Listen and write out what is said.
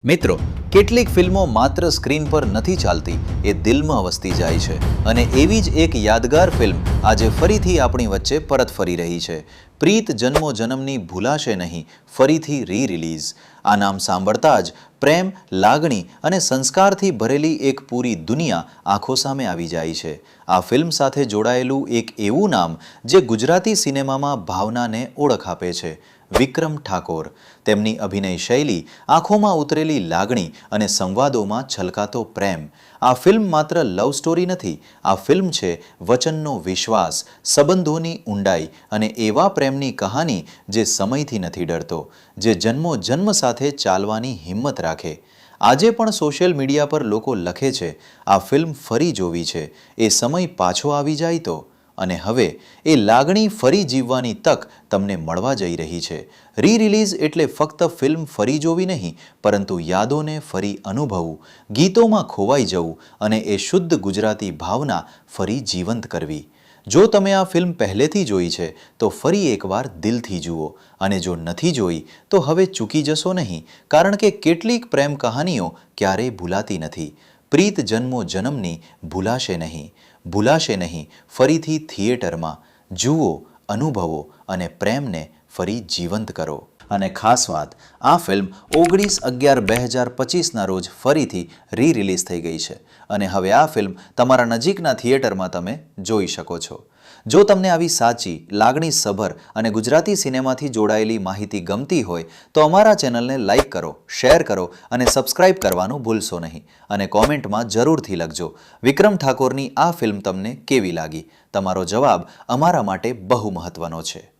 મિત્રો, કેટલીક ફિલ્મો માત્ર સ્ક્રીન પર નથી ચાલતી, એ દિલમાં વસતી જાય છે અને એવી જ એક યાદગાર ફિલ્મ આજે ફરીથી આપણી વચ્ચે પરત ફરી રહી છે. પ્રીત જન્મો જન્મની ભૂલાશે નહીં, ફરીથી રી-રિલીઝ. આ નામ સાંભળતા જ પ્રેમ, લાગણી અને સંસ્કારથી ભરેલી એક પૂરી દુનિયા આંખો સામે આવી જાય છે. આ ફિલ્મ સાથે જોડાયેલું એક એવું નામ જે ગુજરાતી સિનેમામાં ભાવનાને ઓળખ આપે છે. વિક્રમ ઠાકોર. તેમની અભિનય શૈલી, આંખોમાં ઉતરેલી લાગણી અને સંવાદોમાં છલકાતો પ્રેમ. આ ફિલ્મ માત્ર લવ સ્ટોરી નથી, આ ફિલ્મ છે વચનનો વિશ્વાસ, સંબંધોની ઊંડાઈ અને એવા પ્રેમની કહાની જે સમયથી નથી ડરતો, જે જન્મો જન્મ સાથે ચાલવાની હિંમત રાખે. આજે પણ સોશિયલ મીડિયા પર લોકો લખે છે, આ ફિલ્મ ફરી જોવી છે, એ સમય પાછો આવી જાય તો. અને હવે એ લાગણી ફરી જીવવાની તક તમને મળવા જઈ રહી છે. રી-રિલીઝ એટલે ફક્ત ફિલ્મ ફરી જોવી નહીં, પરંતુ યાદોને ફરી અનુભવવું, ગીતોમાં ખોવાઈ જવું અને એ શુદ્ધ ગુજરાતી ભાવના ફરી જીવંત કરવી. જો તમે આ ફિલ્મ પહેલેથી જોઈ છે, તો ફરી એકવાર દિલથી જુઓ અને જો નથી જોઈ, તો હવે ચૂકી જશો નહીં, કારણ કે કેટલીક પ્રેમ કહાનીઓ ક્યારેય ભૂલાતી નથી. પ્રીત જન્મો જન્મની ભૂલાશે નહીં. ભૂલાશે નહીં, ફરીથી થિયેટરમાં જુઓ, અનુભવો અને પ્રેમને ફરી જીવંત કરો. અને ખાસ વાત, આ ફિલ્મ 19/11/2025ના રોજ ફરીથી રી-રિલીઝ થઈ ગઈ છે અને હવે આ ફિલ્મ તમારા નજીકના થિયેટરમાં તમે જોઈ શકો છો. જો તમને આવી સાચી, લાગણીસભર અને ગુજરાતી સિનેમાથી જોડાયેલી માહિતી ગમતી હોય, તો અમારા ચેનલને લાઇક કરો, શેર કરો અને સબસ્ક્રાઇબ કરવાનું ભૂલશો નહીં. અને કોમેન્ટમાં જરૂરથી લખજો, વિક્રમ ઠાકોરની આ ફિલ્મ તમને કેવી લાગી? તમારો જવાબ અમારા માટે બહુ મહત્વનો છે.